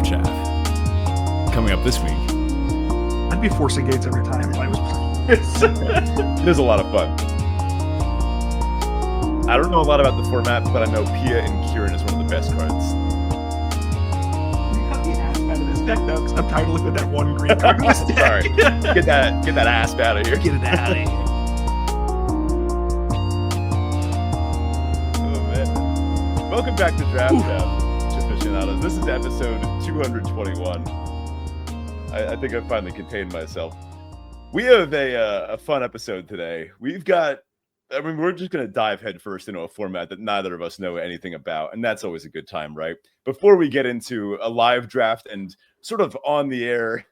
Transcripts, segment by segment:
Draft Chaff. Coming up this week. I'd be forcing gates every time if I was playing this. It is a lot of fun. I don't know a lot about the format, but I know Pia and Kieran is one of the best cards. You got the ass out of this deck though, because I'm tired of looking at that one green card in this deck. Sorry. Get that ass out of here. Get it out of here. Oh man. Welcome back to Draft Chaff, aficionados. This is episode 221. I think I finally contained myself. We have a fun episode today. We're just going to dive headfirst into a format that neither of us know anything about, and that's always a good time, right? Before we get into a live draft and sort of on-the-air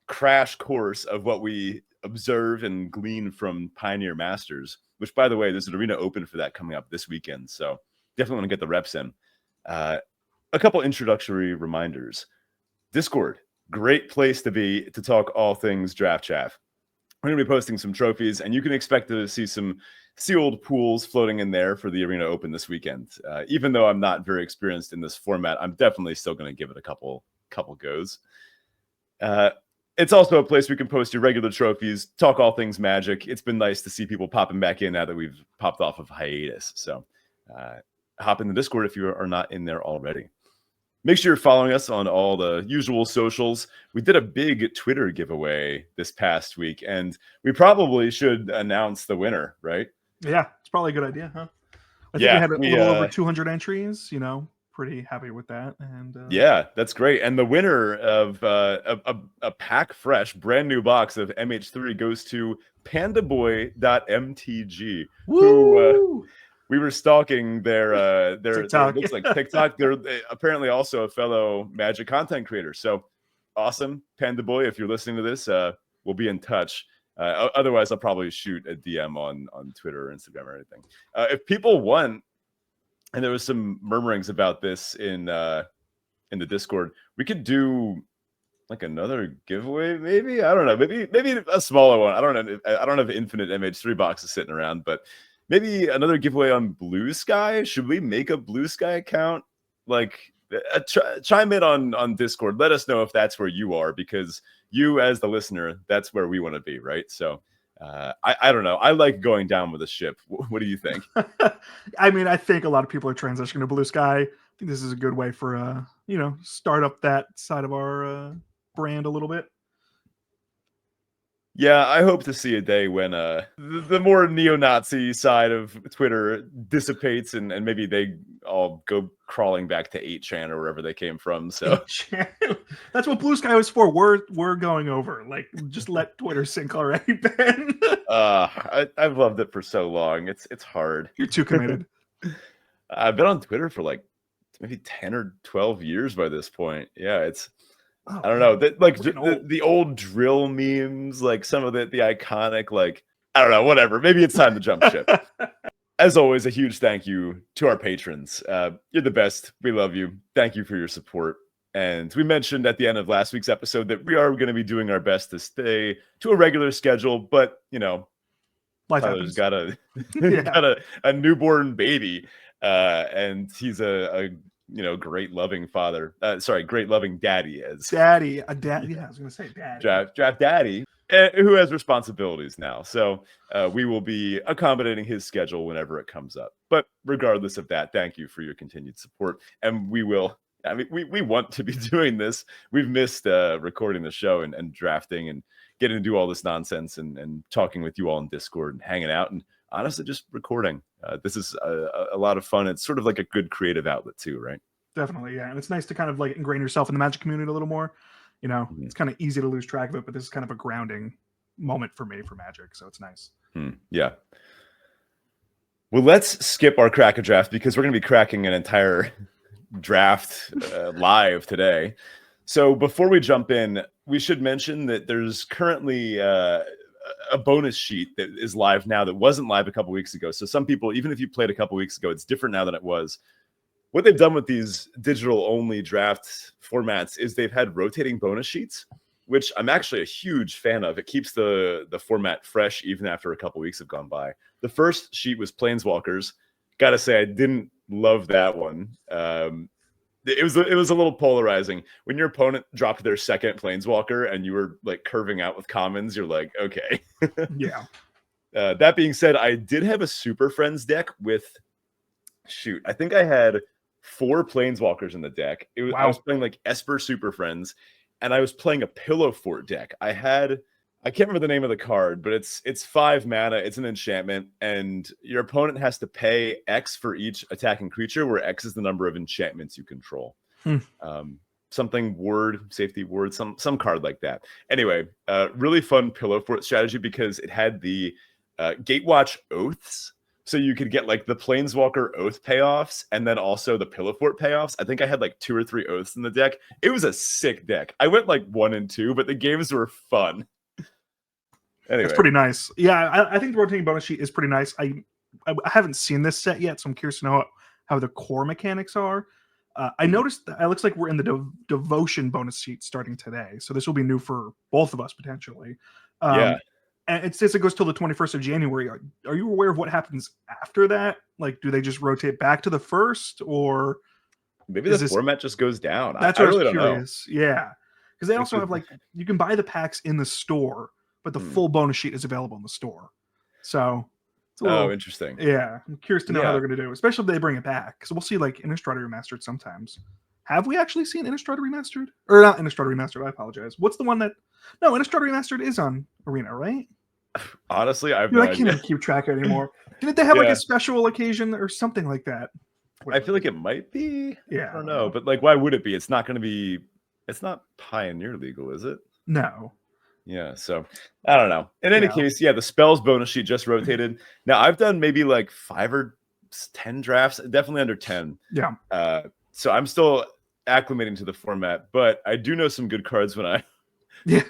crash course of what we observe and glean from Pioneer Masters, which, by the way, there's an arena open for that coming up this weekend, so definitely want to get the reps in. A couple introductory reminders. Discord. Great place to be to talk all things Draft Chaff. We're going to be posting some trophies, and you can expect to see some sealed pools floating in there for the Arena Open this weekend. Even though I'm not very experienced in this format, I'm definitely still going to give it a couple goes. It's also a place we can post your regular trophies, talk all things Magic. It's been nice to see people popping back in now that we've popped off of hiatus. So hop in the Discord if you are not in there already. Make sure you're following us on all the usual socials. We did a big Twitter giveaway this past week, and we probably should announce the winner, right? Yeah, it's probably a good idea, huh? I think we had a little over 200 entries, pretty happy with that. And yeah, that's great. And the winner of a pack fresh, brand new box of MH3 goes to pandaboy.mtg, who we were stalking their TikTok. Looks like TikTok. They're apparently also a fellow Magic content creator. So awesome, Panda Boy. If you're listening to this, we'll be in touch. Otherwise, I'll probably shoot a DM on Twitter or Instagram or anything. If people want, and there was some murmurings about this in the Discord, we could do like another giveaway, maybe. I don't know. Maybe a smaller one. I don't know. I don't have infinite MH3 boxes sitting around, but maybe another giveaway on Blue Sky. Should we make a Blue Sky account? Like, chime in on Discord. Let us know if that's where you are, because you, as the listener, that's where we want to be, right? So, I don't know. I like going down with a ship. What do you think? I mean, I think a lot of people are transitioning to Blue Sky. I think this is a good way for start up that side of our brand a little bit. Yeah, I hope to see a day when the more neo-Nazi side of Twitter dissipates and maybe they all go crawling back to 8chan or wherever they came from. So 8chan. That's what Blue Sky was for. We're going over. Like, just let Twitter sink already, Ben. I've loved it for so long. It's hard. You're too committed. I've been on Twitter for like maybe 10 or 12 years by this point. Yeah, it's I don't know, that like the old drill memes, like some of the iconic, like, I don't know, whatever. Maybe it's time to jump ship. As always, a huge thank you to our patrons. You're the best. We love you. Thank you for your support. And we mentioned at the end of last week's episode that we are going to be doing our best to stay to a regular schedule, but life Tyler's happens. got a newborn baby, and he's a great loving father. Great loving daddy. Daddy. Yeah, I was going to say daddy. Draft daddy, who has responsibilities now. So we will be accommodating his schedule whenever it comes up. But regardless of that, thank you for your continued support. And we will, we want to be doing this. We've missed recording the show and drafting and getting to do all this nonsense and talking with you all in Discord and hanging out and honestly just recording. This is a lot of fun. It's sort of like a good creative outlet too, right? Definitely, yeah. And it's nice to kind of like ingrain yourself in the Magic community a little more. It's kind of easy to lose track of it, but this is kind of a grounding moment for me for Magic, so it's nice. Yeah. Well, let's skip our crack a draft because we're going to be cracking an entire draft live today. So before we jump in, we should mention that there's currently a bonus sheet that is live now that wasn't live a couple weeks ago. So some people, even if you played a couple weeks ago, it's different now than it was. What they've done with these digital-only draft formats is they've had rotating bonus sheets, which I'm actually a huge fan of. It keeps the format fresh even after a couple weeks have gone by. The first sheet was Planeswalkers. Got to say, I didn't love that one. It was a little polarizing when your opponent dropped their second planeswalker and you were like curving out with commons. You're like, okay. Yeah. That being said, I did have a Super Friends deck with, I think I had 4 planeswalkers in the deck. I was playing like Esper Super Friends, and I was playing a Pillow Fort deck. I can't remember the name of the card, but it's 5 mana. It's an enchantment, and your opponent has to pay X for each attacking creature, where X is the number of enchantments you control. Something ward, safety ward, some card like that. Anyway, really fun Pillow Fort strategy because it had the Gatewatch Oaths. So you could get like the Planeswalker Oath payoffs and then also the Pillow Fort payoffs. I think I had like 2 or 3 Oaths in the deck. It was a sick deck. I went like 1 and 2, but the games were fun. Anyway. It's pretty nice. Yeah, I think the rotating bonus sheet is pretty nice. I haven't seen this set yet, so I'm curious to know how the core mechanics are. I noticed that it looks like we're in the devotion bonus sheet starting today. So this will be new for both of us potentially. Yeah. And it says it goes till the 21st of January. Are you aware of what happens after that? Like, do they just rotate back to the 1st, or maybe the format just goes down? That's I what really I was curious. Don't know. Yeah, because they also have like you can buy the packs in the store, but the full bonus sheet is available in the store. So it's a little interesting. Yeah, I'm curious to know how they're going to do, especially if they bring it back. Because we'll see like Innistrad Remastered sometimes. Have we actually seen Innistrad Remastered? Or not Innistrad Remastered? I apologize. What's the one that? No, Innistrad Remastered is on Arena, right? Honestly, I can't even keep track anymore. Didn't they have like a special occasion or something like that? I feel like it might be. Yeah, I don't know, but like, why would it be? It's not going to be. It's not Pioneer legal, is it? No. Yeah, so I don't know. In any case, the spells bonus sheet just rotated. Now I've done maybe like 5 or 10 drafts, definitely under 10. Yeah. So I'm still acclimating to the format, but I do know some good cards when I. Yeah,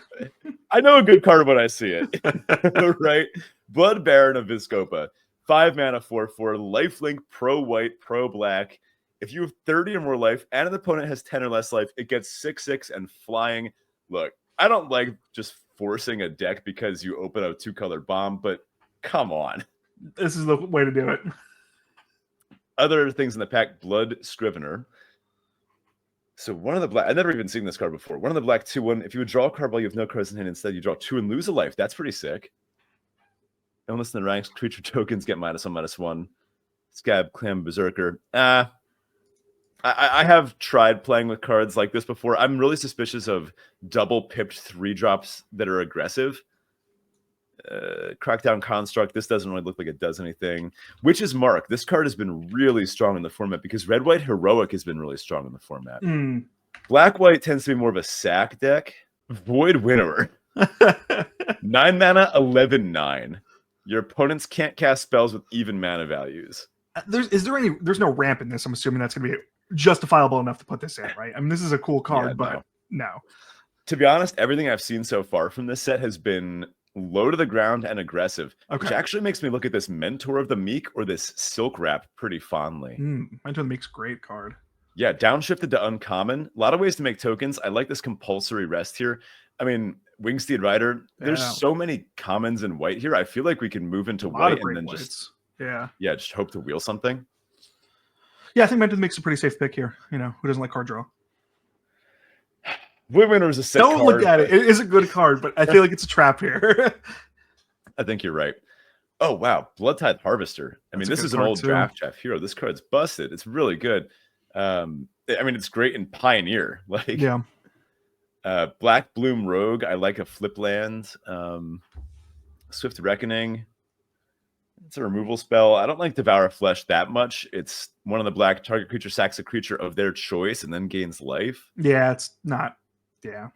I know a good card when I see it. Right? Blood Baron of Vizkopa, 5 mana, 4/4, lifelink, pro white, pro black. If you have 30 or more life and an opponent has 10 or less life, it gets 6/6 and flying. Look, I don't like just forcing a deck because you open a 2-color bomb, but come on. This is the way to do it. Other things in the pack, Blood Scrivener. So one of the black, I've never even seen this card before. One of the black 2/1. If you would draw a card while you have no cards in hand, instead you draw 2 and lose a life. That's pretty sick. Illness in the ranks, creature tokens get -1/-1. Scab, Clam, Berserker. I have tried playing with cards like this before. I'm really suspicious of double pipped 3-drops that are aggressive. Crackdown Construct. This doesn't really look like it does anything. Witch's Mark. This card has been really strong in the format because Red-White Heroic has been really strong in the format. Black-White tends to be more of a sack deck. Void Winnower. 9 mana, 11/9. Your opponents can't cast spells with even mana values. There's no ramp in this. I'm assuming that's going to be justifiable enough to put this in, right? I mean, this is a cool card, but no. To be honest, everything I've seen so far from this set has been low to the ground and aggressive, which actually makes me look at this Mentor of the Meek or this Silk Wrap pretty fondly. Mentor of the Meek's great card. Yeah, downshifted to uncommon. A lot of ways to make tokens. I like this compulsory rest here. I mean, Wingsteed Rider, there's so many commons in white here. I feel like we can move into white and then just just hope to wheel something. Yeah, I think Mentor makes a pretty safe pick here. You know, who doesn't like card draw? Women is a sick Don't card, look at it. It is a good card, but I feel like it's a trap here. I think you're right. Oh, wow. Bloodtithe Harvester. I mean, this is an old draft Chaff hero. This card's busted. It's really good. I mean, it's great in Pioneer. Like, Black Bloom Rogue. I like a flip land. Swift Reckoning. It's a removal spell. I don't like Devour Flesh that much. It's one of the black. Target creature sacks a creature of their choice and then gains life. Yeah, it's not. Yeah.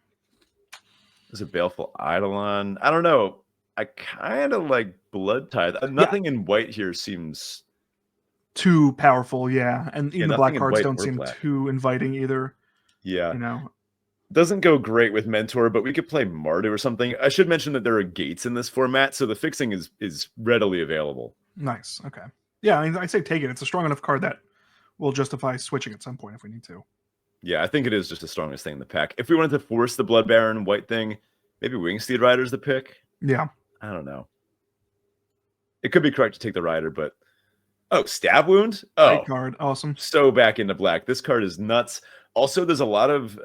There's a Baleful Eidolon. I don't know. I kind of like Bloodtithe. Nothing in white here seems too powerful. Yeah. And even the black cards don't seem black. Too inviting either. Yeah. You know, doesn't go great with Mentor, but we could play Mardu or something. I should mention that there are gates in this format, so the fixing is readily available. Nice. Okay. Yeah, I mean, I say take it. It's a strong enough card that will justify switching at some point if we need to. Yeah, I think it is just the strongest thing in the pack. If we wanted to force the Blood Baron white thing, maybe Wingsteed Rider's the pick. Yeah. I don't know. It could be correct to take the Rider, but Stab Wound? Oh, great card. Awesome. So back into black. This card is nuts. Also, there's a lot of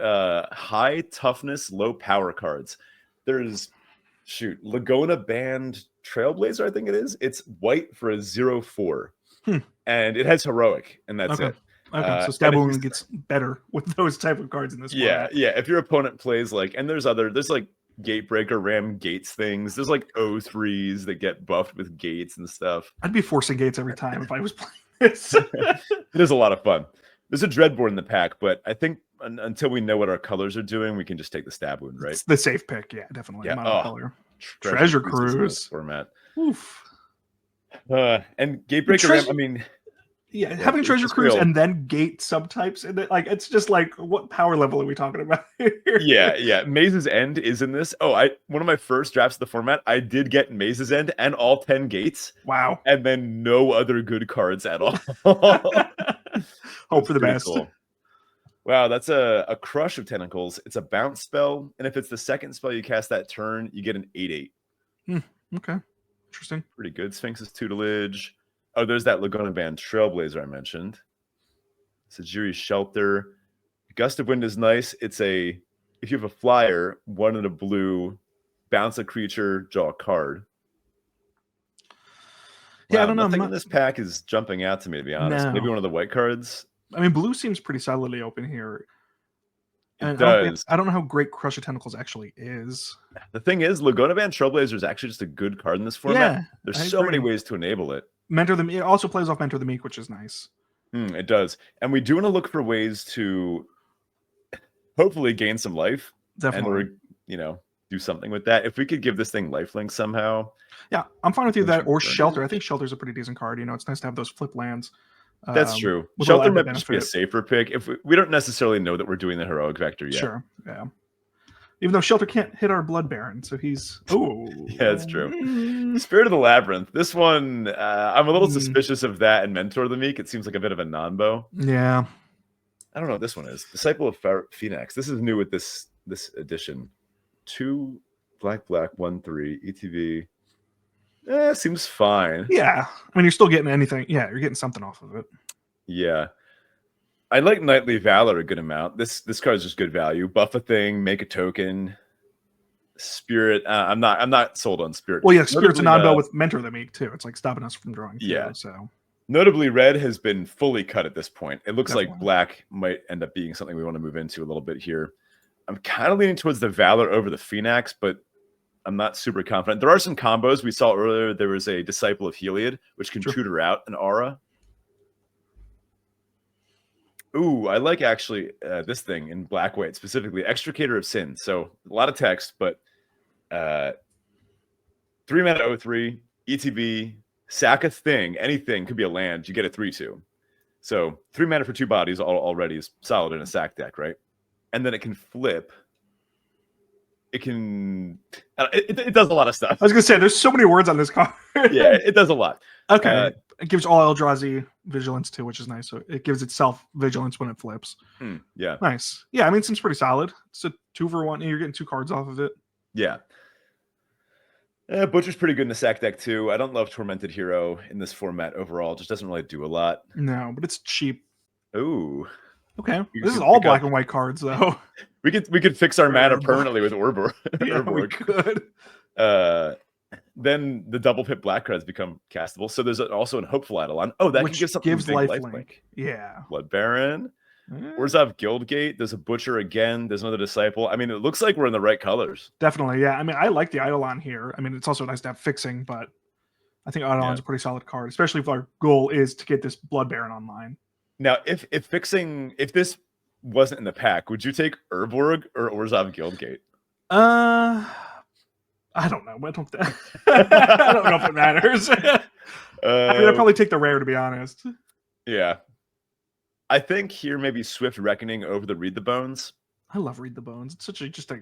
high toughness, low power cards. There's Laguna Band Trailblazer, I think it is. It's white for a 0/4. And it has heroic, and that's Okay. it. Okay, so stab wound gets better with those type of cards in this format. Yeah. If your opponent plays and there's like Gatebreaker, Ram Gates things. There's like O3s that get buffed with gates and stuff. I'd be forcing gates every time if I was playing this. It is a lot of fun. There's a Dreadboard in the pack, but I think until we know what our colors are doing, we can just take the stab wound, right? It's the safe pick, yeah, definitely. Yeah. Color. Treasure Cruise format. Oof. And Gatebreaker Ram, I mean, yeah, having Treasure Cruise and then gate subtypes, and it's just like, what power level are we talking about here? Yeah. Maze's End is in this. Oh, one of my first drafts of the format, I did get Maze's End and all 10 gates. Wow. And then no other good cards at all. Hope for the best. Cool. Wow, that's a Crush of Tentacles. It's a bounce spell, and if it's the second spell you cast that turn, you get an 8/8. Okay, interesting. Pretty good. Sphinx's Tutelage. Oh, there's that Laguna Band Trailblazer I mentioned. Sajiri's Shelter. Gust of Wind is nice. It's if you have a flyer, 1 and a blue, bounce a creature, draw a card. Yeah, I don't know. Nothing in this pack is jumping out to me, to be honest. No. Maybe one of the white cards. I mean, blue seems pretty solidly open here. It does. I don't know how great Crush of Tentacles actually is. The thing is, Laguna Band Trailblazer is actually just a good card in this format. Yeah, There's so many ways to enable it. It also plays off Mentor the Meek, which is nice. It does. And we do want to look for ways to hopefully gain some life. Definitely. And do something with that. If we could give this thing lifelink somehow. Yeah, I'm fine with you that or Shelter. I think Shelter's a pretty decent card. It's nice to have those flip lands. That's true. Shelter might just be a safer pick. If we don't necessarily know that we're doing the heroic vector yet. Sure. Yeah. Even though Shelter can't hit our Blood Baron, so he's yeah, that's true. Spirit of the Labyrinth. This one, I'm a little suspicious of that and Mentor the Meek. It seems like a bit of a non-bow. Yeah. I don't know what this one is. Disciple of Phoenix. This is new with this edition. 2 black 1/3 ETV. Seems fine. Yeah. I mean, you're still getting anything. Yeah, you're getting something off of it. Yeah. I like Knightly Valor a good amount. This card is just good value. Buff a thing, make a token. Spirit. I'm not sold on Spirit. Well, yeah, Spirit's a non-bow with Mentor the Meek too. It's like stopping us from drawing. Yeah. So notably, red has been fully cut at this point. It looks Definitely. like black might end up being something we want to move into a little bit here. I'm kind of leaning towards the Valor over the Phoenix, but I'm not super confident. There are some combos we saw earlier. There was a Disciple of Heliod, which can tutor out an aura. Ooh, I like actually this thing in black white, specifically Extricator of Sin. So a lot of text, but 3 mana 0/3, ETB, sack a thing, anything could be a land. You get a 3/2. So 3 mana for 2 bodies already is solid in a sack deck, right? And then it can flip. It can. It does a lot of stuff. I was gonna say, there's so many words on this card. Yeah, it does a lot. Okay. It gives all Eldrazi vigilance too, which is nice. So it gives itself vigilance when it flips. Yeah. Nice. Yeah, I mean, it seems pretty solid. It's a 2-for-1. You're getting 2 cards off of it. Yeah. Butcher's pretty good in the sack deck too. I don't love Tormented Hero in this format overall. It just doesn't really do a lot. No, but it's cheap. Ooh. Okay. This is all black and white cards though. We could fix our mana permanently with Orborg. Yeah, we could. Then the double pit black cards become castable. So there's also an Hopeful Eidolon. Oh, that Which can give something gives big lifelink. Yeah. Blood Baron. Orzhov Guildgate. There's a Butcher again. There's another Disciple. I mean, it looks like we're in the right colors. Definitely, yeah. I mean, I like the Eidolon here. I mean, it's also nice to have fixing, but I think Eidolon's a pretty solid card, especially if our goal is to get this Blood Baron online. Now, if this wasn't in the pack, would you take Urborg or Orzhov Guildgate? I don't know. I don't know if it matters. I mean, I'd probably take the rare, to be honest. Yeah. I think here maybe Swift Reckoning over the Read the Bones. I love Read the Bones. It's such just a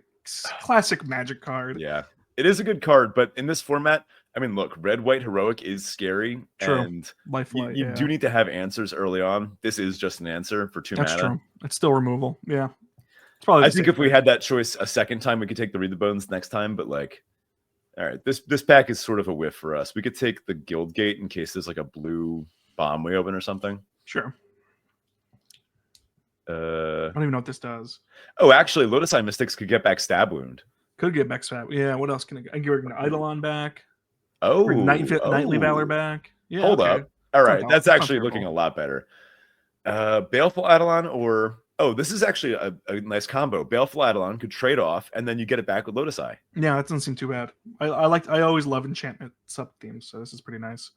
classic Magic card. Yeah. It is a good card, but in this format, I mean, look, red, white, heroic is scary. True. And Lifeline, you do need to have answers early on. This is just an answer for 2 mana. That's true. It's still removal. Yeah. It's probably I think if we had that choice a second time, we could take the Read the Bones next time, but like, all right, this pack is sort of a whiff for us. We could take the Guildgate in case there's like a blue bomb we open or something. Sure. I don't even know what this does. Oh, actually, Lotus Eye Mystics could get back Stab Wound. Could get back Swap. Yeah, what else can I get? I can get Eidolon back. Oh, Bring Knightly Valor back. Yeah, hold okay. up. All right, not- that's that's not actually looking a lot better. Baleful Eidolon or... Oh, this is actually a nice combo. Baleful Eidolon could trade off, and then you get it back with Lotus Eye. Yeah, that doesn't seem too bad. I always love enchantment sub themes, so this is pretty nice.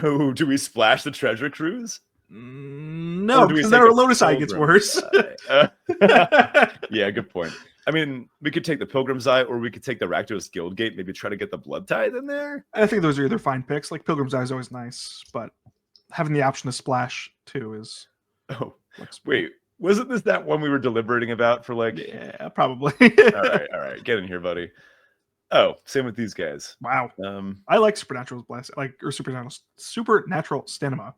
Oh, do we splash the Treasure Cruise? No, because then our Lotus Eye gets worse. Yeah, good point. I mean, we could take the Pilgrim's Eye, or we could take the Rakdos Guildgate, maybe try to get the Blood Tithe in there. I think those are either fine picks. Like Pilgrim's Eye is always nice, but having the option to splash too is... Oh, wait. Wasn't this that one we were deliberating about for like... Yeah, probably. All right. Get in here, buddy. Oh, same with these guys. Wow. I like Supernatural's Blast, or Supernatural Stamina.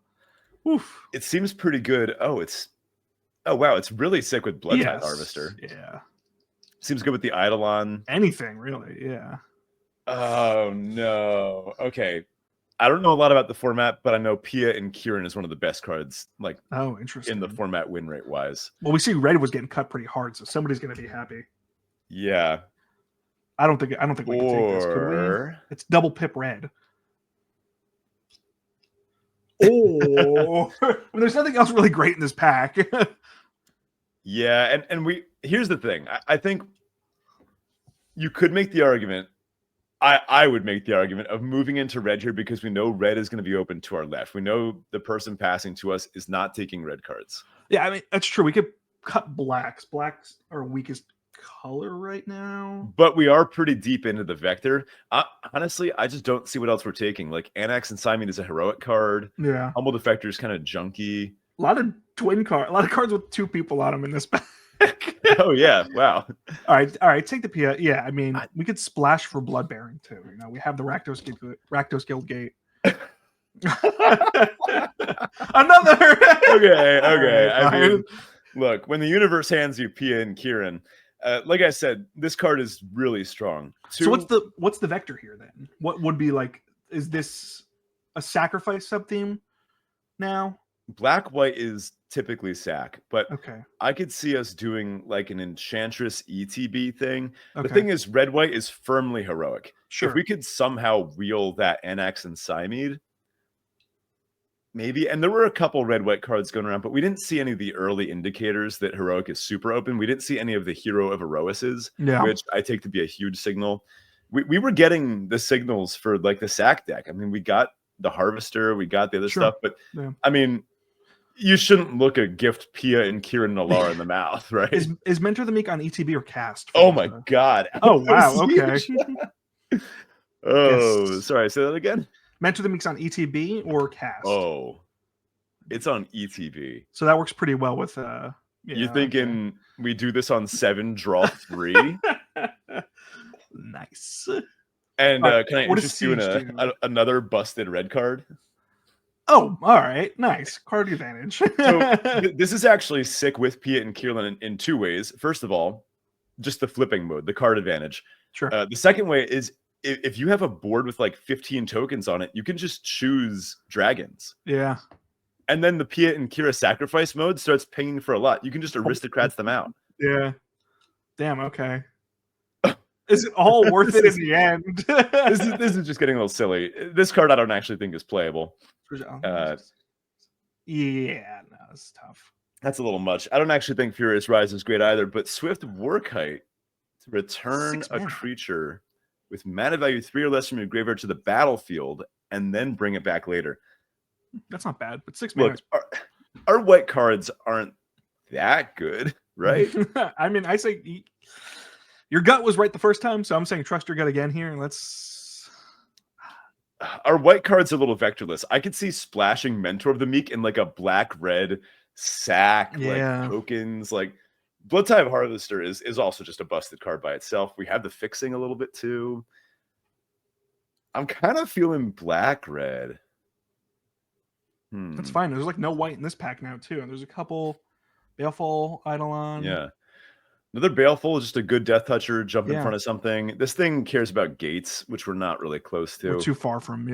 Oof. It seems pretty good. Oh, wow, it's really sick with Blood Tithe Yes. Harvester. Yeah. Seems good with the Eidolon. Anything, really. Yeah. Oh, no. Okay. I don't know a lot about the format, but I know Pia and Kieran is one of the best cards, like, Oh, interesting. in the format win rate wise. Well, we see Red was getting cut pretty hard, so somebody's going to be happy. Yeah. I don't think we can take this. Could we? It's double pip Red. Oh, I mean, there's nothing else really great in this pack. Yeah, and here's the thing. I think you could make the argument. I would make the argument of moving into Red here because we know Red is going to be open to our left. We know the person passing to us is not taking Red cards. Yeah, I mean, that's true. We could cut blacks. Blacks are weakest color right now. But we are pretty deep into the Vector. Honestly, I just don't see what else we're taking. Like, Anax and Simon is a heroic card. Yeah. Humble Defector is kind of junky. A lot of cards with 2 people on them in this pack. Oh, yeah. Wow. All right. Take the Pia. Yeah, I mean, we could splash for Blood Bearing too. You know, we have the Rakdos Guildgate. Another. Okay. I Fine. mean, look, when the universe hands you Pia and Kieran, like I said, this card is really strong. So what's the vector here then? What would be like? Is this a sacrifice sub theme now? Black white is typically sack, but Okay. I could see us doing like an Enchantress ETB thing. Okay. The thing is, red white is firmly heroic. Sure. If we could somehow wheel that Anax and Simede, maybe. And there were a couple red white cards going around, but we didn't see any of the early indicators that heroic is super open. We didn't see any of the Hero of Eroises, which I take to be a huge signal. We were getting the signals for like the sack deck. I mean, we got the Harvester, we got the other stuff, but I mean, you shouldn't look a gift Pia and Kieran Nalar in the mouth, right? Is Mentor the Meek on ETB or cast? Oh my god. Oh wow, okay. Oh, sorry, say that again. Mentor the Meek's on ETB or cast? Oh, it's on ETB. So that works pretty well with You're thinking we do this on 7, draw 3? Nice. And can I what interest you in another busted red card? Oh, all right. Nice. Card advantage. So this is actually sick with Pia and Kieran in 2 ways. First of all, just the flipping mode, the card advantage. Sure. The second way is if you have a board with like 15 tokens on it, you can just choose dragons. Yeah. And then the Pia and Kira sacrifice mode starts pinging for a lot. You can just aristocrats them out. Yeah. Damn, okay. Is it all worth it in the end? This is just getting a little silly. This card I don't actually think is playable. Yeah, no, it's tough. That's a little much. I don't actually think Furious Rise is great either, but Swift Workite to return a creature with mana value 3 or less from your graveyard to the battlefield and then bring it back later. That's not bad, but 6 mana. Look, our white cards aren't that good, right? I mean, I say your gut was right the first time, so I'm saying trust your gut again here. And our white cards are a little vectorless. I could see splashing Mentor of the Meek in like a black-red sack, like tokens. Like Blood Tithe Harvester is also just a busted card by itself. We have the fixing a little bit too. I'm kind of feeling black-red. That's fine. There's like no white in this pack now too, and there's a couple Baleful, Eidolon. Yeah. Another Baleful is just a good Death Toucher, jump in front of something. This thing cares about gates, which we're not really close to. We're too far from,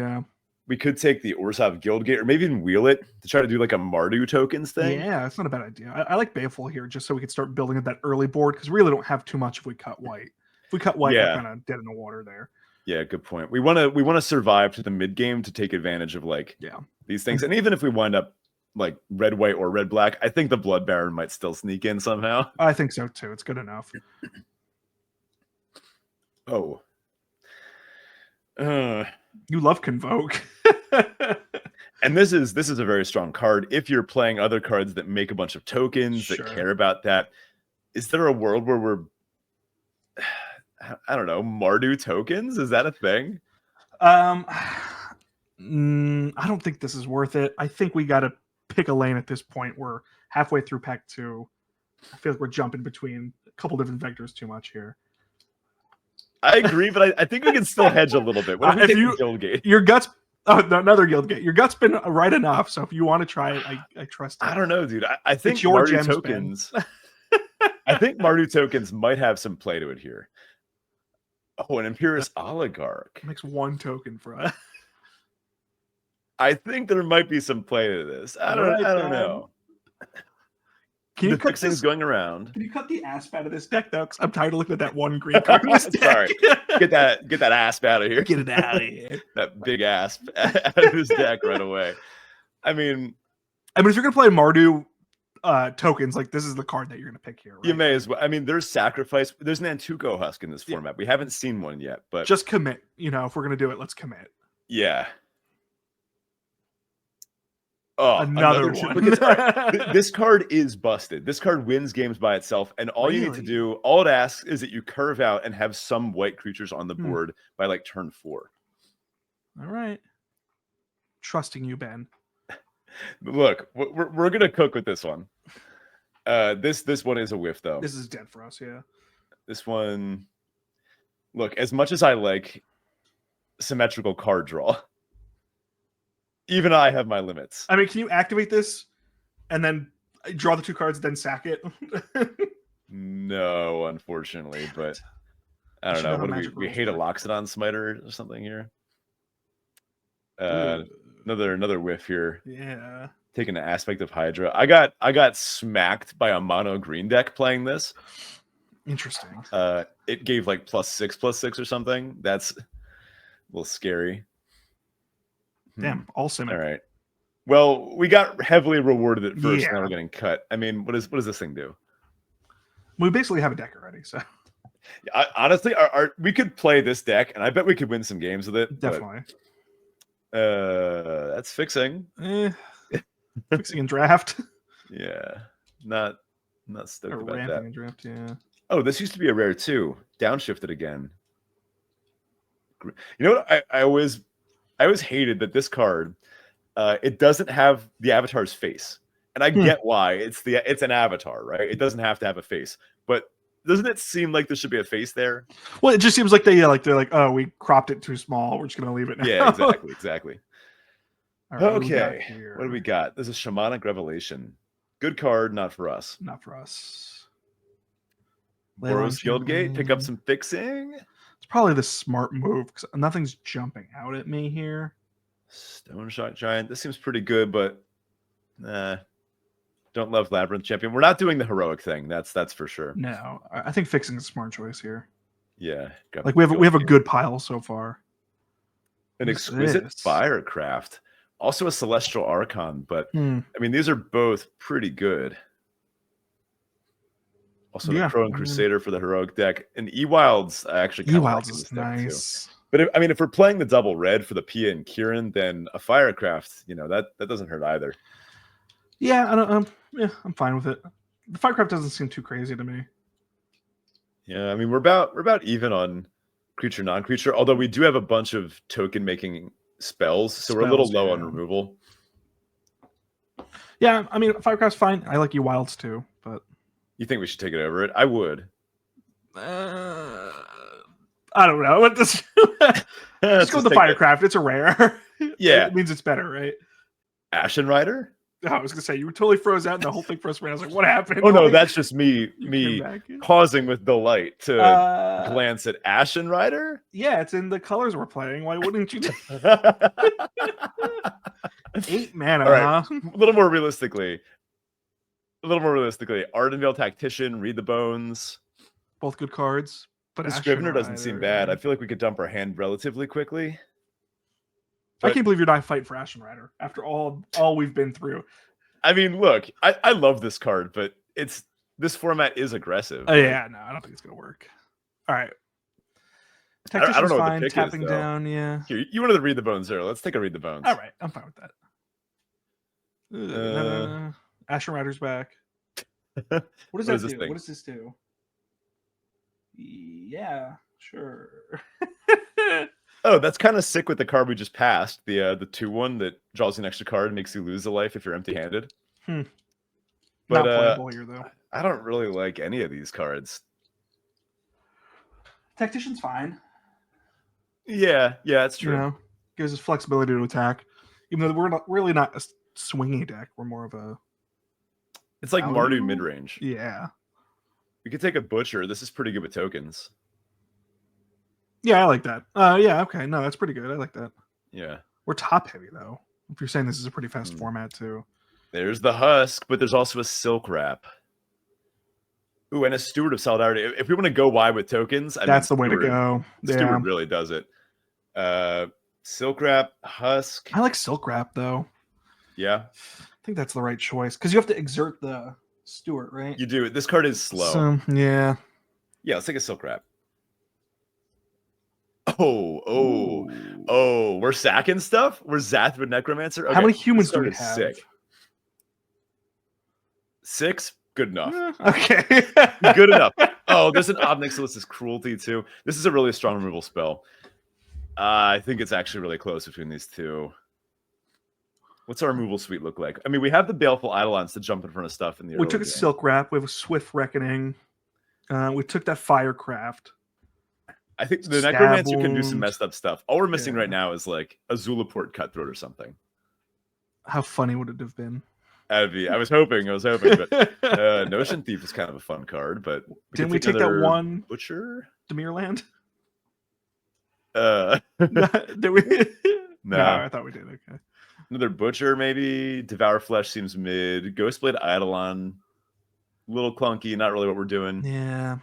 We could take the Orzhov Guildgate, or maybe even wheel it to try to do like a Mardu tokens thing. Yeah, that's not a bad idea. I like Baleful here just so we can start building at that early board because we really don't have too much if we cut white. If we cut white, we're kind of dead in the water there. Yeah, good point. We want to survive to the mid game to take advantage of like these things, and even if we wind up like red white or red black, I think the Blood Baron might still sneak in somehow. I think so too. It's good enough. Oh. You love Convoke. And this is a very strong card. If you're playing other cards that make a bunch of tokens that care about that, is there a world where we're, I don't know, Mardu tokens? Is that a thing? I don't think this is worth it. I think we got to pick a lane at this point. We're halfway through pack 2. I feel like we're jumping between a couple different vectors too much here. I agree, but I think we can still hedge a little bit. What if we take the Guildgate? Your guts... Oh, no, another Guildgate. Your gut's been right enough, so if you want to try it, I trust it. I don't know, dude. I think it's your Mardu tokens... I think Mardu tokens might have some play to it here. Oh, an Imperious Oligarch. Makes 1 token for us. I think there might be some play to this. I don't know. Can you cut things going around? Can you cut the asp out of this deck though? Because I'm tired of looking at that one green card in this deck. Sorry. Get that asp out of here. Get it out of here. That big asp out of this deck right away. I mean, if you're gonna play Mardu tokens, like this is the card that you're gonna pick here. Right? You may as well. I mean, there's Sacrifice. There's an Antuco Husk in this format. We haven't seen one yet, but just commit. If we're gonna do it, let's commit. Yeah. Oh, another one. This card is busted. This card wins games by itself, and all you need to do, all it asks is that you curve out and have some white creatures on the board by like turn 4. All right. Trusting you, Ben. Look, we're gonna cook with this one. This one is a whiff, though. This is dead for us, yeah. This one, look, as much as I like symmetrical card draw, even I have my limits. I mean, can you activate this and then draw the 2 cards, then sack it? No, unfortunately, but I don't know. What do we hate a Loxodon Smiter or something here? Another whiff here. Yeah. Taking an Aspect of Hydra. I got smacked by a mono green deck playing this. Interesting. It gave like +6/+6 or something. That's a little scary. Damn, all symmetry. All right. Well, we got heavily rewarded at first, now we're getting cut. I mean, what does this thing do? We basically have a deck already, so honestly, we could play this deck, and I bet we could win some games with it. Definitely. But, that's fixing. Fixing in draft. Yeah, not stoked about that. In draft, yeah. Oh, this used to be a rare too. Downshifted again. You know what? I always hated that this card, it doesn't have the avatar's face, and I get why. It's an avatar, right? It doesn't have to have a face, but doesn't it seem like there should be a face there? Well, it just seems like they're like, oh, we cropped it too small. We're just gonna leave it now. Yeah, exactly. Right, okay, what do we got? There's a Shamanic Revelation. Good card, not for us. Not for us. Boros Guildgate, pick up some fixing. It's probably the smart move because nothing's jumping out at me here. Stone Shot Giant. This seems pretty good, but don't love Labyrinth Champion. We're not doing the heroic thing. That's for sure. No, I think fixing is a smart choice here. Yeah, like we have a good pile so far. An Exquisite Firecraft. Also a Celestial Archon, but I mean, these are both pretty good. Also, the Crow and Crusader for the heroic deck. And Ewild's actually kind of like is nice. Too. But if we're playing the double red for the Pia and Kieran, then a Firecraft, that doesn't hurt either. Yeah, I'm fine with it. The Firecraft doesn't seem too crazy to me. Yeah, I mean we're about even on creature non-creature, although we do have a bunch of token making spells, so we're a little low on removal. Yeah, I mean Firecraft's fine. I like Ewild's too, but you think we should take it over it? I would. I don't know. What this? Let's go with the Firecraft. It's a rare. Yeah, it means it's better, right? Ashen Rider. I was gonna say you were totally froze out, and the whole thing froze. I was like, "What happened?" Oh no, Like, that's just me you came back in? pausing with delight to Uh, glance at Ashen Rider. yeah, it's in the colors we're playing. Why wouldn't you? 8 mana, All right. huh? A little more realistically, Ardenvale Tactician, Read the Bones. Both good cards, but The Ashen Scrivener doesn't seem bad. I Rider. feel like we could dump our hand relatively quickly. I can't believe you're not fighting for Ashen Rider after all we've been through. I mean, look, I love this card, but this format is aggressive. Oh yeah, no, I don't think it's gonna work. All right, I don't Tactician's know what the fine. pick is, Tapping though. down, yeah. Here, you wanted to Read the Bones there. Let's take a Read the Bones. All right, I'm fine with that. No. Ashen Rider's back. What does that is this do? thing? What does this do? Yeah, sure. Oh, that's kind of sick with the card we just passed. The 2/1 that draws you an extra card and makes you lose a life if you're empty-handed. Not But playable here though. I don't really like any of these cards. Tactician's fine. Yeah, that's true. You know, gives us flexibility to attack, even though we're not really not a swingy deck. We're more of a It's like value? Mardu mid-range. Yeah. We could take a Butcher. This is pretty good with tokens. Yeah, I like that. Yeah, okay. No, that's pretty good. I like that. Yeah. We're top heavy though. If you're saying this is a pretty fast format too. There's the Husk, but there's also a Silk Wrap. Ooh, and a Steward of Solidarity. If we want to go wide with tokens, That's the way to go. Yeah. Steward really does it. Silk Wrap, Husk. I like Silk Wrap though. Yeah. I think that's the right choice because you have to exert the Steward, right? You do. This card is slow. So, yeah. Yeah, let's take a Silk Wrap. Oh, we're sacking stuff? We're Zathrid Necromancer? Okay. How many humans this do card we is have? Sick. 6? Good enough. Okay. Good enough. Oh, there's an Obnixilus's Cruelty too. This is a really strong removal spell. I think it's actually really close between these two. What's our removal suite look like? I mean, we have the Baleful Eidolons to jump in front of stuff in the We early took a game. Silk Wrap. We have a Swift Reckoning. We took that Firecraft. I think the Stab Necromancer can do Wound. some messed up stuff. All we're missing Yeah. right now is like a Zulaport Cutthroat or something. How funny would it have been? I was hoping, but Notion Thief is kind of a fun card. But Didn't we take that another one Butcher? Demirland? Uh, Did we? No. No, I thought we did. Okay. Another Butcher, maybe. Devour Flesh seems mid. Ghostblade Eidolon, little clunky. Not really what we're doing. Yeah.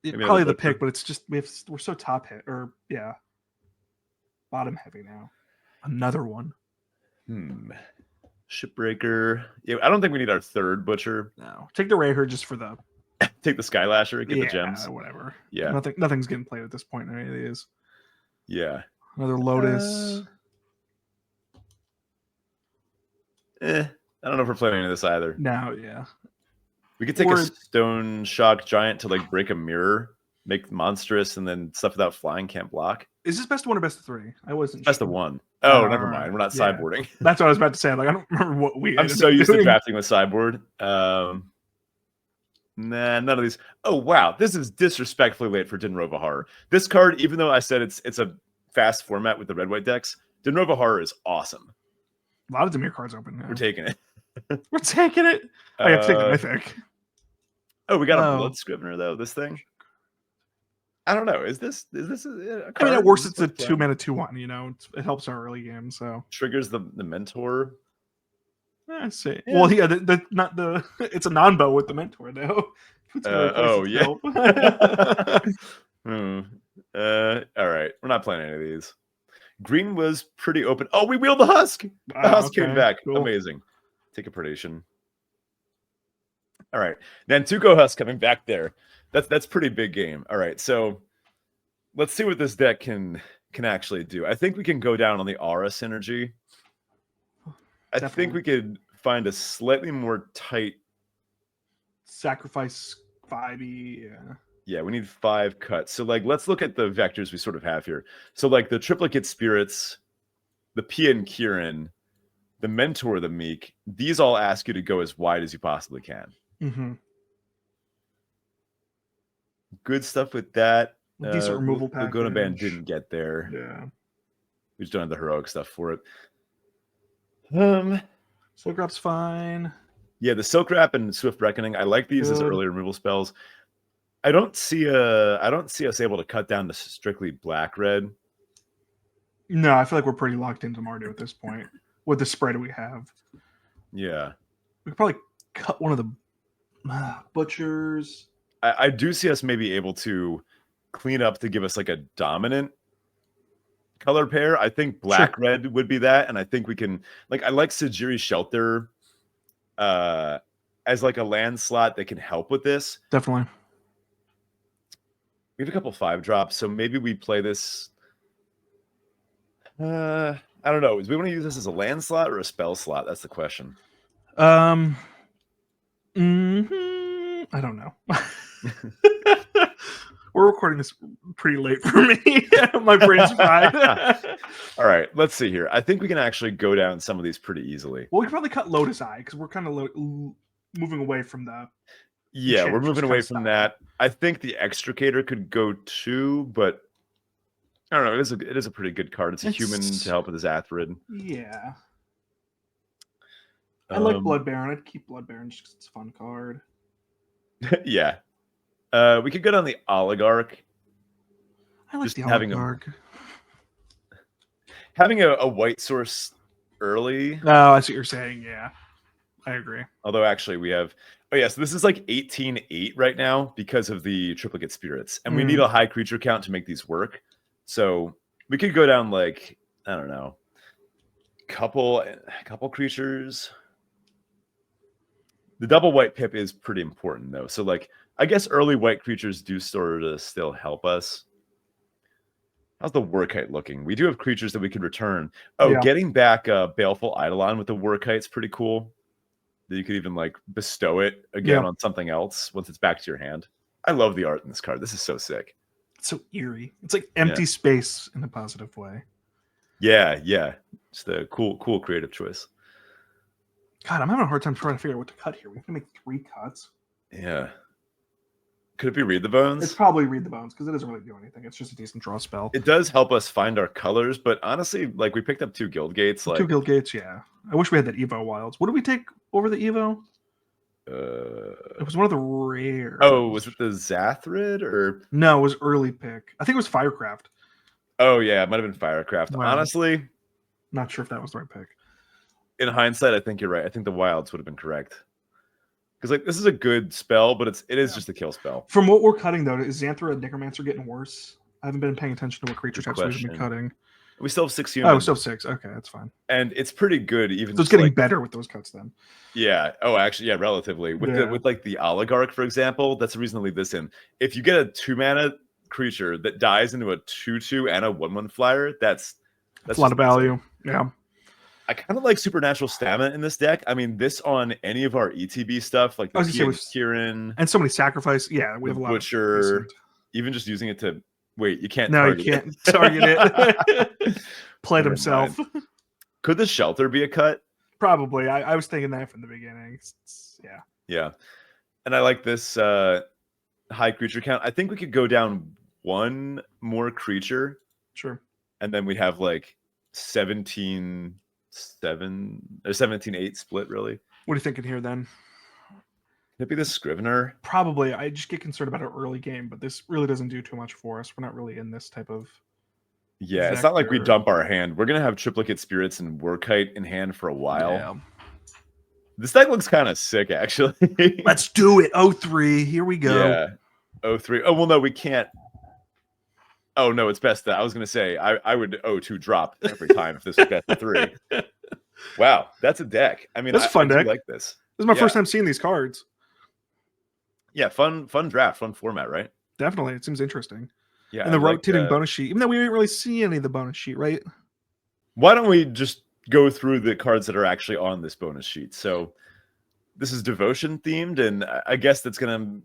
Maybe Probably another the pick, Butcher. but it's just we're so top hit or bottom heavy now. Another one. Shipbreaker. Yeah, I don't think we need our third Butcher. No, take the Rayher just for the Take the Skylasher, get the gems. whatever. Yeah. Nothing's getting played at this point. Any of these. Yeah. Another Lotus. I don't know if we're playing any of this either. No, yeah. We could take Or- a Stone Shock Giant to like break a mirror, make monstrous, and then stuff without flying can't block. Is this best of one or best of three? I wasn't. Best sure. of one. Oh, never Alright, mind. We're not yeah. sideboarding. That's what I was about to say. Like I don't remember what we. I'm ended so up used to doing. drafting with sideboard. Nah, none of these. Oh wow, this is disrespectfully late for Dinrova Horror. This card, even though I said it's a fast format with the red white decks, Dinrova Horror is awesome. A lot of Dimir cards open. Now. We're taking it. We're taking it. I have to take the Mythic. Oh, we got a Oh. Blood Scrivener though. This thing. I don't know. Is this a card? I mean, it works. Is It's a this 2-mana 2/1. You know, it helps our early game. So triggers the mentor. I see. Yeah. Well, yeah, the not the. It's a non-bow with the mentor though. It's gonna replace Oh itself. yeah. All right. We're not playing any of these. Green was pretty open. Oh, we wheeled the Husk. The Wow, Husk came okay, back. cool. Amazing. Take a predation. All right. Nantuko Husk coming back there. That's pretty big game. All right. So let's see what this deck can actually do. I think we can go down on the aura synergy. I think Definitely. we could find a slightly more tight. Sacrifice 5e. Yeah. Yeah, we need 5 cuts. So like let's look at the vectors we sort of have here. So like the triplicate spirits, the Pia and Kieran, the mentor, the Meek, these all ask you to go as wide as you possibly can. Mm-hmm. Good stuff with that. Decent removal The Laguna Band package. didn't get there. Yeah. We just don't have the heroic stuff for it. Silk Wrap's fine. Yeah, the Silk Wrap and Swift Reckoning. I like these as Good. early removal spells. I don't see us able to cut down to strictly black red. No, I feel like we're pretty locked into Mardu at this point with the spread we have. Yeah, We could probably cut one of the butchers. I do see us maybe able to clean up to give us like a dominant color pair. I think black red would be that, and I think we can I like Sajiri Shelter as like a land slot that can help with this. Definitely. We have a couple 5-drops, so maybe we play this. I don't know. Do we want to use this as a land slot or a spell slot? That's the question. I don't know. We're recording this pretty late for me. My brain's fried. All right, let's see here. I think we can actually go down some of these pretty easily. Well, we could probably cut Lotus Eye because we're kind of moving away from the. Yeah, we're moving away from that. I think the Extricator could go too, but I don't know. It is a pretty good card. It's a human to help with his Atherid. Yeah. I like Blood Baron. I'd keep Blood Baron just because it's a fun card. Yeah. We could go down the Oligarch. I like just the Oligarch. Having a white source early. Oh, I see what you're saying. Yeah. I agree. Although actually we have... Oh, yeah, so this is like 18-8 right now because of the triplicate spirits. And we need a high creature count to make these work. So we could go down like, I don't know, couple creatures. The double white pip is pretty important though. So like, I guess early white creatures do sort of still help us. How's the Workite looking? We do have creatures that we could return. Oh, yeah. Getting back Baleful Eidolon with the Workite's pretty cool. That you could even like bestow it again on something else once it's back to your hand. I love the art in this card. This is so sick. It's so eerie. It's like empty space in a positive way. Yeah, yeah. It's the cool creative choice. God, I'm having a hard time trying to figure out what to cut here. We have to make 3 cuts. Yeah. Could it be Read the Bones? It's probably Read the Bones because it doesn't really do anything. It's just a decent draw spell. It does help us find our colors, but honestly, like we picked up 2 Guild Gates. 2 Guild Gates, yeah. I wish we had that Evo Wilds. What did we take over the Evo? It was one of the rare. Oh, was it the Zathrid or no? It was early pick. I think it was Firecraft. Oh yeah, it might have been Firecraft. Wow. Honestly, not sure if that was the right pick. In hindsight, I think you're right. I think the Wilds would have been correct. Because like this is a good spell, but it is just a kill spell. From what we're cutting though, is Xanthra and Necromancer getting worse? I haven't been paying attention to what creature types we've been cutting. We still have 6 humans. Oh, we still have 6. Okay, that's fine. And it's pretty good, even. So it's getting better with those cuts then. Yeah. Oh, actually, yeah, relatively. With like the Oligarch, for example, that's the reason to leave this in. If you get a 2-mana creature that dies into a 2/2 and a 1/1 flyer, that's a lot of value. Yeah. I kind of like Supernatural Stamina in this deck. I mean, this on any of our ETB stuff, like the Kieran and so many sacrifice. Yeah, we have a lot Butcher, of even just using it to wait. You can't. No, you can't target it. Play it himself. Could the Shelter be a cut? Probably. I was thinking that from the beginning. Yeah. Yeah, and I like this high creature count. I think we could go down 1 more creature. Sure. And then we have like 17-7 or 17-8 split, really. What are you thinking here then? Could it be the Scrivener? Probably. I just get concerned about an early game, but this really doesn't do too much for us. We're not really in this type of. Yeah, vector. It's not like we dump our hand. We're gonna have triplicate spirits and Workite in hand for a while. Yeah. This deck looks kind of sick, actually. Let's do it. 0-3. Here we go. Yeah. 0-3. Oh well, no, we can't. Oh no, it's best that I was gonna say I would 0-2 drop every time if this was best of 3. Wow, that's a deck. I mean, that's a fun deck. Like this. This is my first time seeing these cards. Yeah, fun draft, fun format, right? Definitely, it seems interesting. Yeah, and the rotating bonus sheet, even though we didn't really see any of the bonus sheet, right? Why don't we just go through the cards that are actually on this bonus sheet? So this is devotion themed, and I guess that's gonna.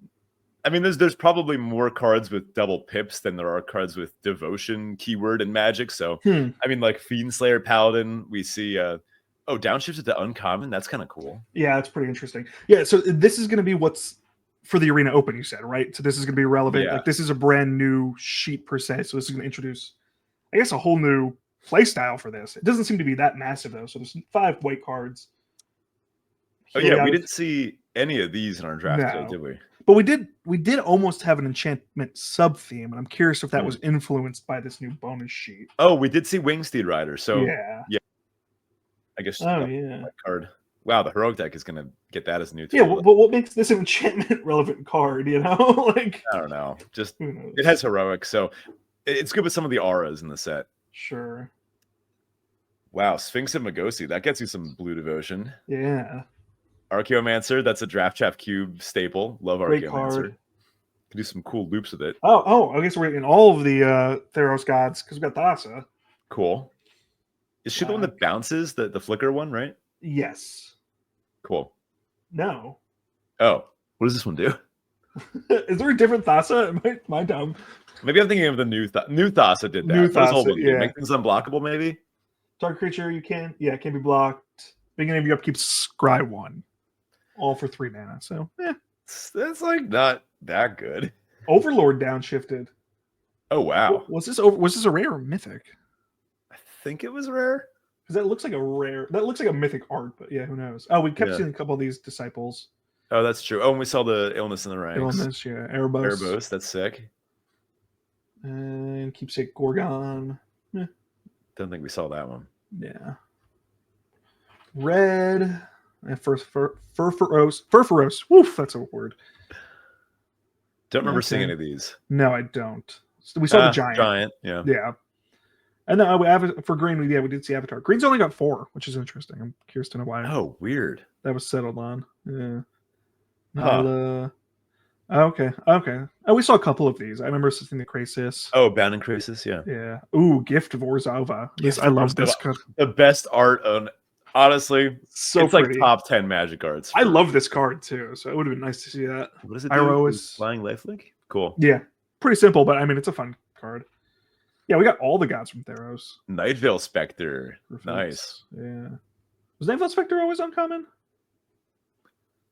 I mean, there's probably more cards with double pips than there are cards with devotion keyword and magic. So I mean, like Fiendslayer Paladin, we see downshifted to uncommon. That's kind of cool. Yeah, that's pretty interesting. Yeah, so this is going to be what's for the Arena Open, you said, right? So this is going to be relevant. Yeah. Like this is a brand new sheet per se. So this is going to introduce, I guess, a whole new playstyle for this. It doesn't seem to be that massive though. So there's 5 white cards. Oh Here yeah, we have- didn't see any of these in our draft today, No. did we? But we did almost have an enchantment sub theme, and I'm curious if that Hmm. was influenced by this new bonus sheet. Oh, we did see Wingsteed Rider. So yeah. I guess Oh yeah. that card. Wow, the heroic deck is gonna get that as a new Yeah, tool. but what makes this an enchantment relevant card? You know, like I don't know. Just who knows? it has heroic, so it's good with some of the auras in the set. Sure. Wow, Sphinx and Magosi, that gets you some blue devotion. Yeah. Archaeomancer, that's a Draft Chaff Cube staple. Love Great Archaeomancer. card. Can do some cool loops with it. Oh, I guess we're in all of the Theros gods because we've got Thassa. Cool. Is she the one that bounces, the flicker one, right? Yes. Cool. No. Oh, what does this one do? Is there a different Thassa? Am I dumb? Maybe I'm thinking of the new Thassa did that. New What does the old Thassa, one do? yeah. Make things unblockable, maybe? Target creature it can't be blocked. Beginning of your upkeep, scry 1. All for 3 mana. So That's like not that good. Overlord downshifted. Oh wow. Was this a rare or mythic? I think it was rare. Because that looks like a mythic art, but yeah, who knows? Oh, we kept Yeah. seeing a couple of these disciples. Oh, that's true. Oh, and we saw the illness in the ranks. Illness, yeah, Erebos. Erebos, that's sick. And keepsake Gorgon. Don't think we saw that one. Yeah. Red. And Furfuros. Woof, that's a word. Don't remember seeing Okay. any of these. No, I don't. So we saw the giant. Giant, yeah. Yeah. And then for green, we did see Avatar. Green's only got 4, which is interesting. I'm curious to know why Oh, weird. that was settled on. Yeah. Huh. Nyla. Okay. Oh, we saw a couple of these. I remember seeing the Krasis. Oh, Bound and Crisis, yeah. Yeah. Ooh, Gift of Orzhova. I love this card. The best art on, honestly, So it's pretty. like top 10 Magic cards. I love this card too, so it would have been nice to see that. What does it Iroh do? is- Flying Lifelink? Cool. Yeah. Pretty simple, but I mean it's a fun card. Yeah, we got all the gods from Theros. Night Veil Spectre. Perfect. Nice. Yeah. Was Nightveil Spectre always uncommon?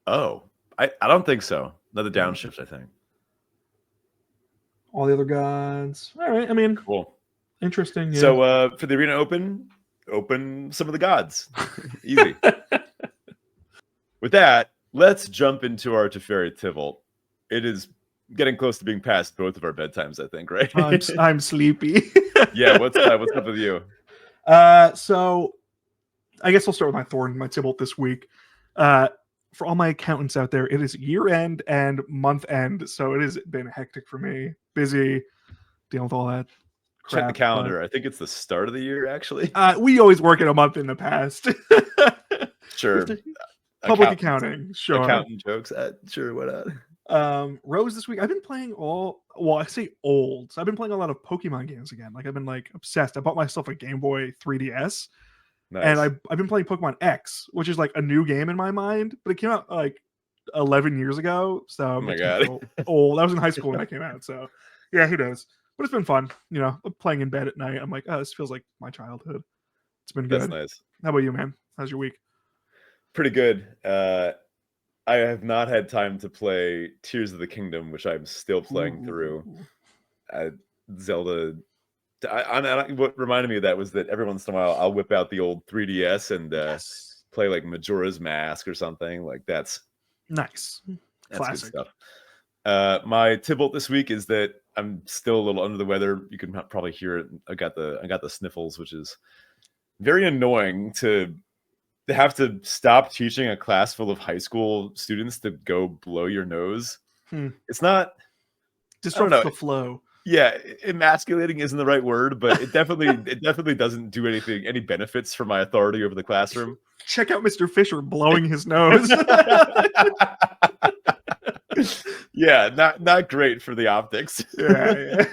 Oh, I don't think so. Another downshift, I think. All the other gods. All right. I mean, Cool. interesting. Yeah. So for the Arena open some of the gods. Easy. With that, let's jump into our Teferi Tivol. It is getting close to being past both of our bedtimes, I think, right? I'm sleepy. Yeah, what's up with you? So I guess I'll start with my Thorn, my Tybalt this week. For all my accountants out there, it is year end and month end, so it has been hectic for me. Busy, dealing with all that Check crap. the calendar. I think it's the start of the year, actually. We always work in a month in the past. Sure. Public accounting, sure. Accountant jokes. Sure, why not? Rose this week. I've been playing I say old. So I've been playing a lot of Pokemon games again. Like I've been like obsessed. I bought myself a Game Boy 3DS. Nice. And I've been playing Pokemon X, which is like a new game in my mind, but it came out like 11 years ago. So Oh my God. old. I was in high school when that came out. So yeah, who knows? But it's been fun. You know, playing in bed at night. I'm like, oh, this feels like my childhood. It's been good. That's nice. How about you, man? How's your week? Pretty good. I have not had time to play Tears of the Kingdom, which I'm still playing through. Zelda. What reminded me of that was that every once in a while I'll whip out the old 3DS and play like Majora's Mask or something. Like that's nice. Classic. good stuff. My Tybalt this week is that I'm still a little under the weather. You can probably hear it. I got the sniffles, which is very annoying to have to stop teaching a class full of high school students to go blow your nose. It's not disrupts the flow. Yeah, emasculating isn't the right word, but it definitely doesn't do any benefits for my authority over the classroom. Check out Mr. Fisher blowing his nose. Yeah, not great for the optics. Yeah.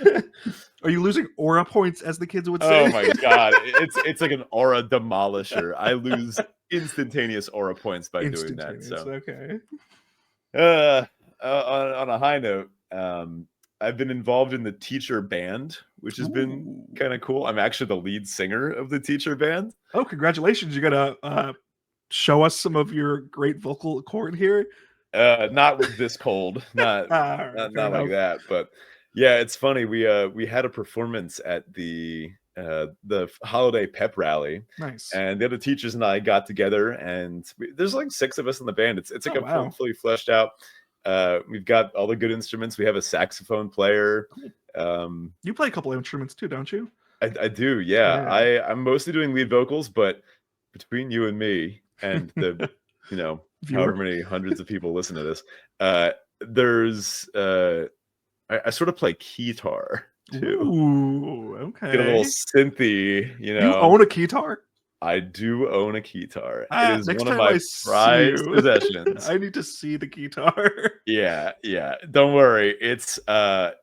Are you losing aura points, as the kids would say? Oh my god, it's like an aura demolisher. I lose instantaneous aura points by doing that. So okay. On a high note, I've been involved in the teacher band, which has been kind of cool. I'm actually the lead singer of the teacher band. Oh, congratulations! You gotta show us some of your great vocal cord here. Not with this cold, not like that. But yeah, it's funny. We had a performance at the the holiday pep rally, Nice. and the other teachers and I got together, and there's like 6 of us in the band. It's like wow. fully fleshed out. We've got all the good instruments. We have a saxophone player. You play a couple of instruments too, don't you? I do, yeah. I'm mostly doing lead vocals, but between you and me and the however many hundreds of people listen to this, there's I sort of play guitar too. Ooh, okay. Get a little synthy, You own a guitar? I do own a guitar. It is next one of time my prized possessions. I need to see the guitar. Yeah. Don't worry. It's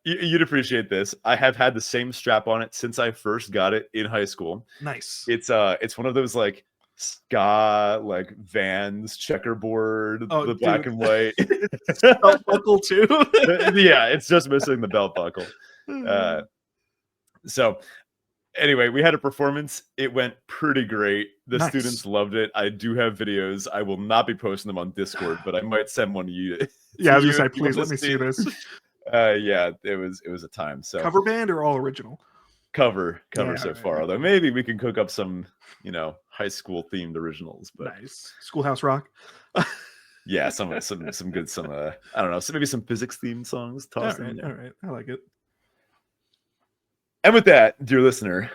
you'd appreciate this. I have had the same strap on it since I first got it in high school. Nice. It's one of those like ska like Vans checkerboard, the black and white. Belt buckle too. Yeah, it's just missing the belt buckle. So anyway, we had a performance. It went pretty great. The students loved it. I do have videos. I will not be posting them on Discord, but I might send one to you. Yeah, I was gonna say, please let me see this. Yeah, it was a time. So cover band or all original? Cover so far. Although maybe we can cook up some, high school themed originals. But nice. Schoolhouse Rock. Yeah, some good I don't know, maybe some physics themed songs tossed in there. All right, I like it. And with that, dear listener,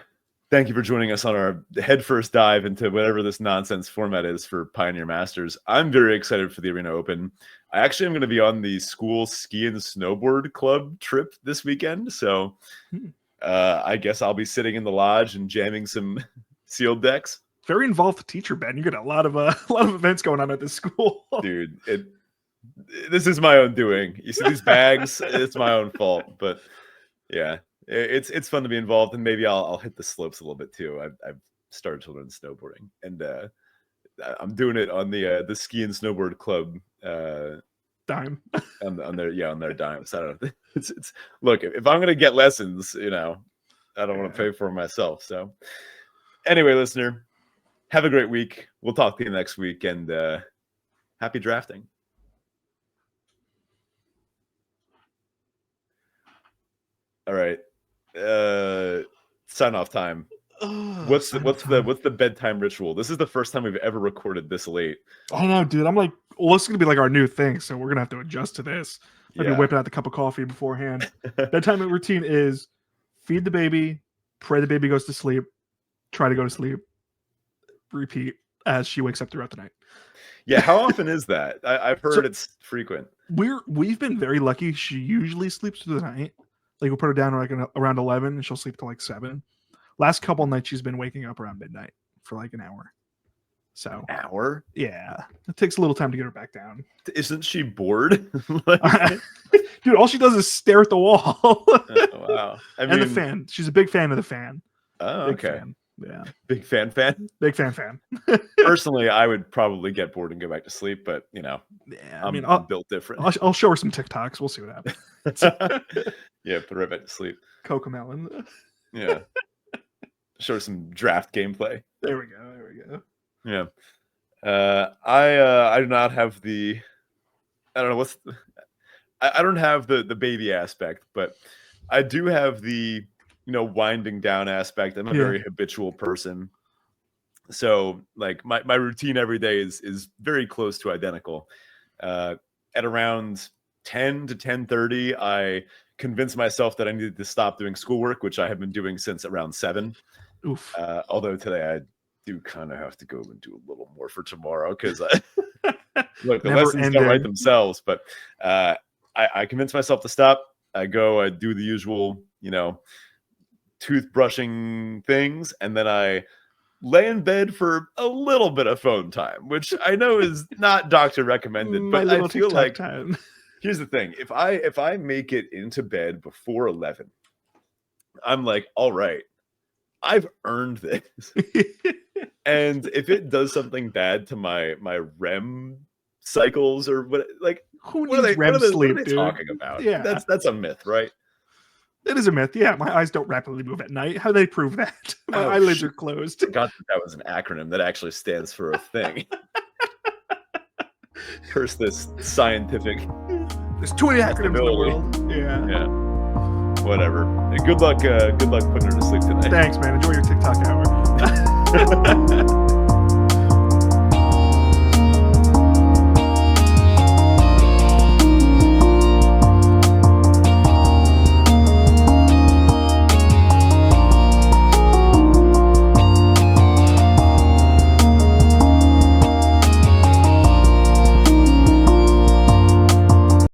thank you for joining us on our headfirst dive into whatever this nonsense format is for Pioneer Masters. I'm very excited for the Arena Open. I actually am going to be on the school ski and snowboard club trip this weekend. So I guess I'll be sitting in the lodge and jamming some sealed decks. Very involved teacher, Ben. You get a lot of events going on at this school. Dude, this is my own doing. You see these bags? It's my own fault. But yeah. It's fun to be involved, and maybe I'll hit the slopes a little bit too. I've started to learn snowboarding, and I'm doing it on the ski and snowboard club dime on their dime. So I don't know. It's look, if I'm gonna get lessons, I don't want to pay for them myself. So anyway, listener, have a great week. We'll talk to you next week, and happy drafting. All right. Sign off time. What's the bedtime ritual? This is the first time we've ever recorded this late. I know, dude. I'm like, well, this is gonna be like our new thing, so we're gonna have to adjust to this. I've been whipping out the cup of coffee beforehand. Bedtime routine is feed the baby, pray the baby goes to sleep, try to go to sleep, repeat as she wakes up throughout the night. Yeah, how often is that? I've heard it's frequent. We've been very lucky. She usually sleeps through the night. Like we'll put her down like around 11 and she'll sleep till like 7. Last couple nights she's been waking up around midnight for like an hour. So an hour? Yeah. It takes a little time to get her back down. Isn't she bored? Dude, all she does is stare at the wall. Oh, wow. And the fan. She's a big fan of the fan. Oh, big okay. Fan. Yeah. Big fan? Big fan. Personally, I would probably get bored and go back to sleep, but I'm built different. I'll show her some TikToks. We'll see what happens. Yeah, put her right back to sleep. Cocomelon. Yeah. Show her some draft gameplay. There we go. Yeah. I do not have the I don't have the baby aspect, but I do have the winding down aspect. I'm a very habitual person. So like my routine every day is very close to identical. At around 10 to 10:30, I convinced myself that I needed to stop doing schoolwork, which I have been doing since around 7. Oof. Although today I do kind of have to go and do a little more for tomorrow because look, the lessons don't write themselves. But I convinced myself to stop. I do the usual, toothbrushing things, and then I lay in bed for a little bit of phone time, which I know is not doctor recommended, but I feel like time. Here's the thing: if I make it into bed before 11, I'm like, all right, I've earned this. And if it does something bad to my REM cycles or what, like, what are they talking about? Yeah, that's a myth, right? It is a myth. Yeah, my eyes don't rapidly move at night. How do they prove that? My eyelids are closed. I forgot that was an acronym that actually stands for a thing. Curse this scientific. There's too many acronyms in the world. Yeah. whatever. Good luck putting her to sleep tonight. Thanks, man. Enjoy your TikTok hour.